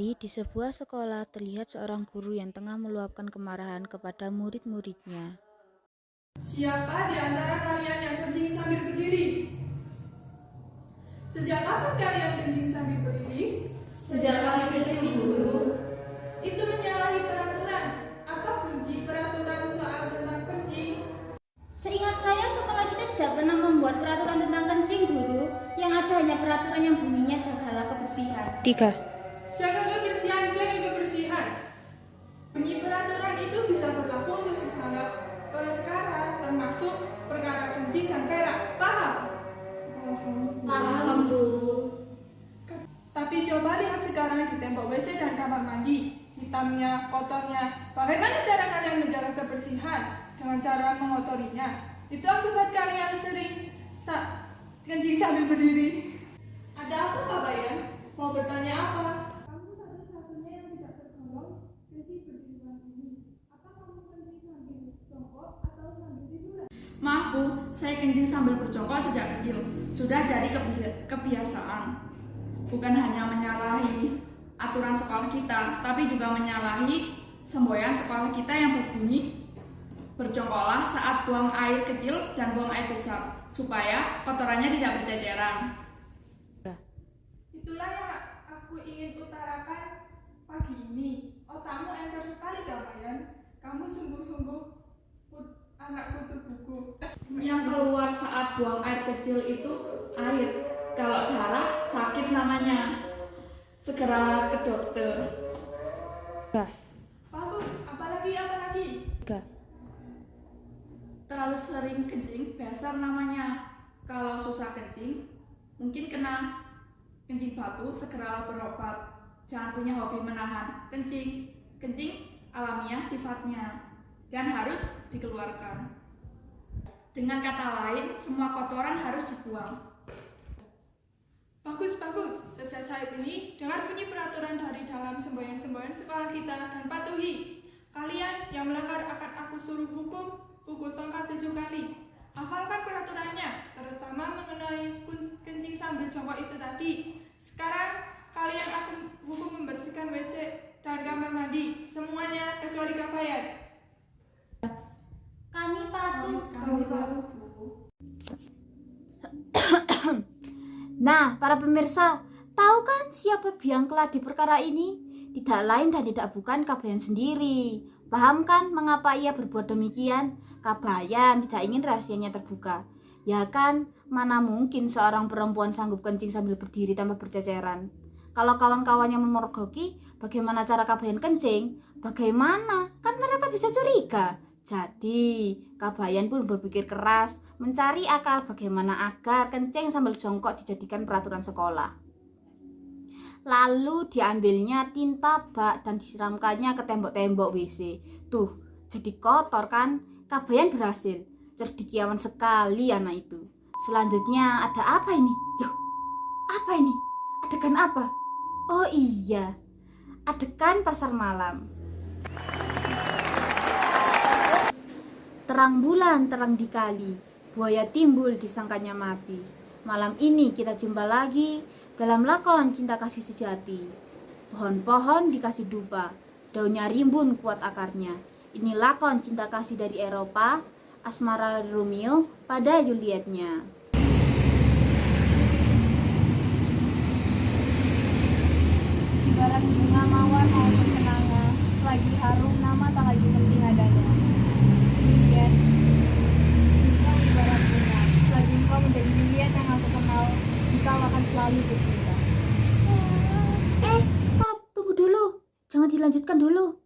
hari, di sebuah sekolah terlihat seorang guru yang tengah meluapkan kemarahan kepada murid-muridnya. Siapa di antara kalian yang kencing sambil berdiri? Sejak kapan kalian kencing sambil berdiri? Sejak kami kecil, Guru. Itu menyalahi peraturan. Apa bunyi peraturan soal tentang kencing? Seingat saya sekolah kita tidak pernah membuat peraturan tentang kencing, Guru. Yang ada hanya peraturan yang bunyinya jagalah kebersihan. 3. Jaga kebersihan, jaga kebersihan. Bunyi peraturan itu bisa berlaku untuk segala perkara, termasuk perkara kencing dan berak. Paham? Paham, Bu. Tapi coba lihat sekarang di tembok WC dan kamar mandi. Hitamnya, kotornya. Bagaimana cara kalian menjaga kebersihan? Dengan cara mengotorinya. Itu akibat kalian sering kencing sambil berdiri. Ada apa, Pak Bayan? Mau bertanya apa? Kamu satu-satunya yang tidak tergolong kencing berdiri ini. Apa kamu kencing sambil jongkok atau sambil tiduran? Maaf Bu, saya kencing sambil berjongkok sejak kecil. Sudah jadi kebiasaan. Bukan hanya menyalahi aturan sekolah kita, tapi juga menyalahi semboyan sekolah kita yang berbunyi berjongkoklah saat buang air kecil dan buang air besar, supaya kotorannya tidak berceceran. Itulah yang aku ingin utarakan pagi ini. Otakmu encer sekali, Bayan. Kamu sungguh-sungguh anak kutu buku. Yang keluar saat buang air kecil itu air. Kalau darah sakit namanya. Segera ke dokter. Bagus, apalagi? 3. Terlalu sering kencing besar namanya. Kalau susah kencing, mungkin kena kencing batu, segeralah berobat. Jangan punya hobi menahan kencing. Kencing alamiah sifatnya dan harus dikeluarkan. Dengan kata lain, semua kotoran harus dibuang. Bagus. Sejak saat ini, dengar bunyi peraturan dari dalam semboyan-semboyan sekolah kita dan patuhi. Kalian yang melanggar akan aku suruh hukum pukul tongkat 7 kali. Hafalkan peraturannya, terutama mengenai kencing sambil jongkok itu tadi. Sekarang kalian aku hukum membersihkan WC dan kamar mandi, semuanya kecuali Kak Bayan. Kami patuh. Nah, para pemirsa, tahu kan siapa biang keladi perkara ini? Tidak lain dan tidak bukan Kabayan sendiri. Paham kan mengapa ia berbuat demikian? Kabayan tidak ingin rahasianya terbuka. Ya kan, mana mungkin seorang perempuan sanggup kencing sambil berdiri tanpa berceceran. Kalau kawan-kawannya memergoki, bagaimana cara Kabayan kencing? Bagaimana? Kan mereka bisa curiga. Jadi, Kabayan pun berpikir keras, mencari akal bagaimana agar kencing sambil jongkok dijadikan peraturan sekolah. Lalu diambilnya tinta bak dan disiramkannya ke tembok-tembok WC. Tuh, jadi kotor kan? Kabayan berhasil. Cerdikiawan sekali anak itu. Selanjutnya ada apa ini? Loh, apa ini? Adegan apa? Oh iya, adegan pasar malam. Terang bulan, terang di kali, buaya timbul disangkanya mati. Malam ini kita jumpa lagi dalam lakon cinta kasih sejati. Pohon-pohon dikasih dupa, daunnya rimbun kuat akarnya. Ini lakon cinta kasih dari Eropa, asmara Romeo pada Julietnya. Ibarat bunga mawar mau berkenanga, selagi harum nama tak lagi penting adanya. Juliet, engkau ibarat bunga, selagi engkau menjadi Juliet yang aku kenal, engkau akan selalu bercinta. Stop, tunggu dulu. Jangan dilanjutkan dulu.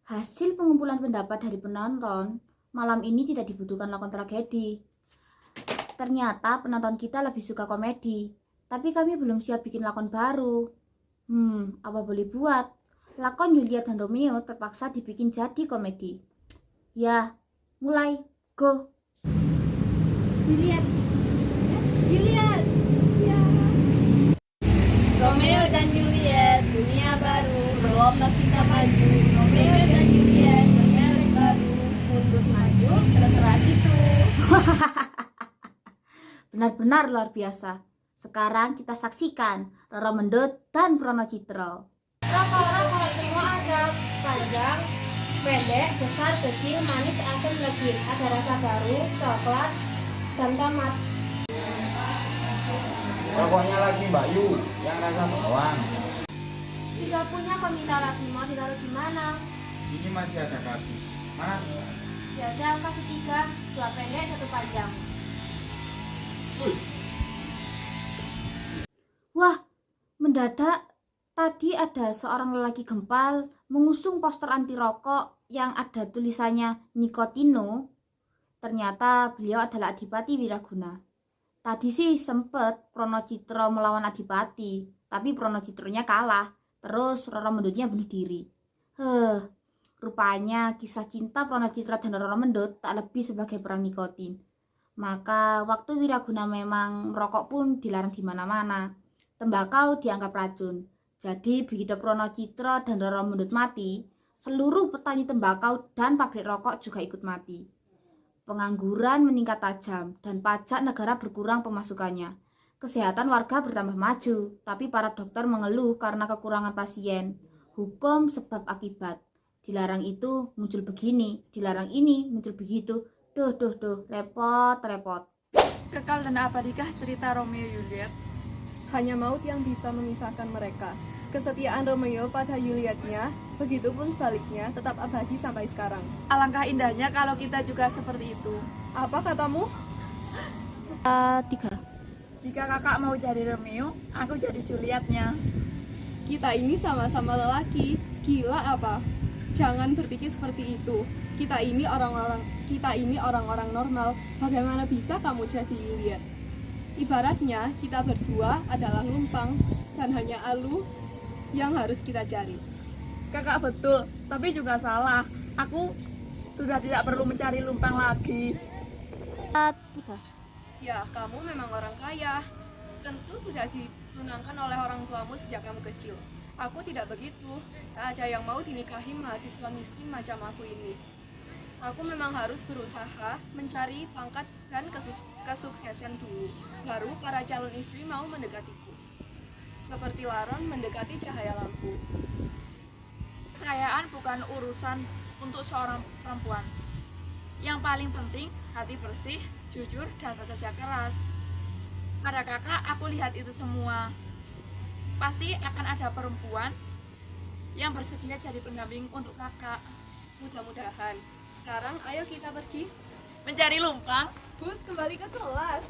Hasil pengumpulan pendapat dari penonton, malam ini tidak dibutuhkan lakon tragedi. Ternyata penonton kita lebih suka komedi. Tapi kami belum siap bikin lakon baru. Apa boleh buat? Lakon Juliet dan Romeo terpaksa dibikin jadi komedi. Ya, mulai, go. Juliet, ya. Romeo dan Juliet, dunia baru, berlomba kita maju. Romeo dan Juliet, bermerek baru, untuk maju, terserah situ. Benar-benar luar biasa. Sekarang kita saksikan Roro Mendut dan Pronocitro. Rokok-rokok semua ada panjang, pendek, besar, kecil, manis, asam, legit. Ada rasa baru, coklat, dan tomat. Rokoknya lagi Mbak Yu, yang rasa bawang. Jika punya peminta lagi, mau ditaruh di mana? Ini masih ada kaki. Mana? Ya udah, aku kasih 3, 2 pendek, 1 panjang. Wah, mendadak tadi ada seorang lelaki gempal mengusung poster anti rokok yang ada tulisannya Nikotino. Ternyata beliau adalah Adipati Wiraguna. Tadi sih sempet Pronocitro melawan Adipati, tapi Pronocitronya kalah. Terus Roro Mendutnya bunuh diri. Rupanya kisah cinta Pronocitro dan Roro Mendut tak lebih sebagai perang nikotin. Maka waktu Wiraguna memang merokok pun dilarang di mana-mana. Tembakau dianggap racun. Jadi begitu Pronocitro dan Roro Mendut mati, seluruh petani tembakau dan pabrik rokok juga ikut mati. Pengangguran meningkat tajam dan pajak negara berkurang pemasukannya. Kesehatan warga bertambah maju, tapi para dokter mengeluh karena kekurangan pasien. Hukum sebab akibat. Dilarang itu muncul begini, dilarang ini muncul begitu. Duh, repot. Kekal dan abadikah cerita Romeo Juliet? Hanya maut yang bisa memisahkan mereka. Kesetiaan Romeo pada Julietnya, begitupun sebaliknya, tetap abadi sampai sekarang. Alangkah indahnya kalau kita juga seperti itu. Apa katamu? 3. Jika kakak mau jadi Romeo, aku jadi Julietnya. Kita ini sama-sama lelaki. Gila apa? Jangan berpikir seperti itu. Kita ini orang-orang normal. Bagaimana bisa kamu jadi Juliet? Ibaratnya kita berdua adalah lumpang dan hanya Alu yang harus kita cari. Kakak betul, tapi juga salah. Aku sudah tidak perlu mencari lumpang lagi. 3. Ya, kamu memang orang kaya. Tentu sudah ditunangkan oleh orang tuamu sejak kamu kecil. Aku tidak begitu. Tak ada yang mau dinikahi mahasiswa miskin macam aku ini. Aku memang harus berusaha mencari pangkat dan kesuksesan dulu. Baru para calon istri mau mendekatiku. Seperti laron mendekati cahaya lampu. Kekayaan bukan urusan untuk seorang perempuan. Yang paling penting, hati bersih, jujur, dan bekerja keras. Pada kakak, aku lihat itu semua. Pasti akan ada perempuan yang bersedia jadi pendamping untuk kakak. Mudah-mudahan. Sekarang ayo kita pergi Mencari lumpang. Bus kembali ke kelas.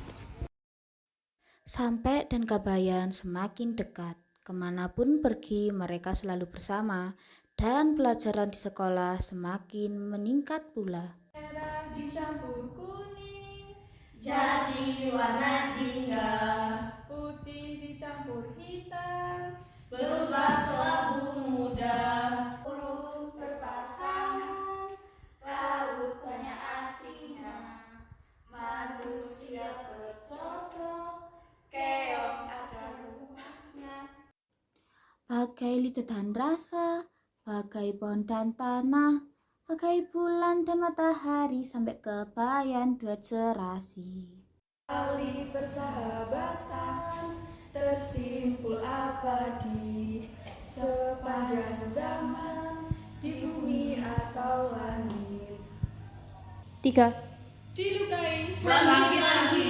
Sampai dan Kabayan semakin dekat. Kemanapun pergi mereka selalu bersama dan pelajaran di sekolah semakin meningkat pula. Merah dicampur kuning, Jadi warna jingga, putih dicampur hitam, berubah kelabu muda, huruf berpasangan, laut banyak asingnya, manusia berjodoh, keong ada rumahnya. Bagai lidah dan rasa, bagai pohon dan tanah, bagai bulan dan matahari sampai Kebayan 2 generasi. Tali persahabatan tersimpul abadi sepanjang zaman di bumi atau langit. 3. dilukai, Bangkit lagi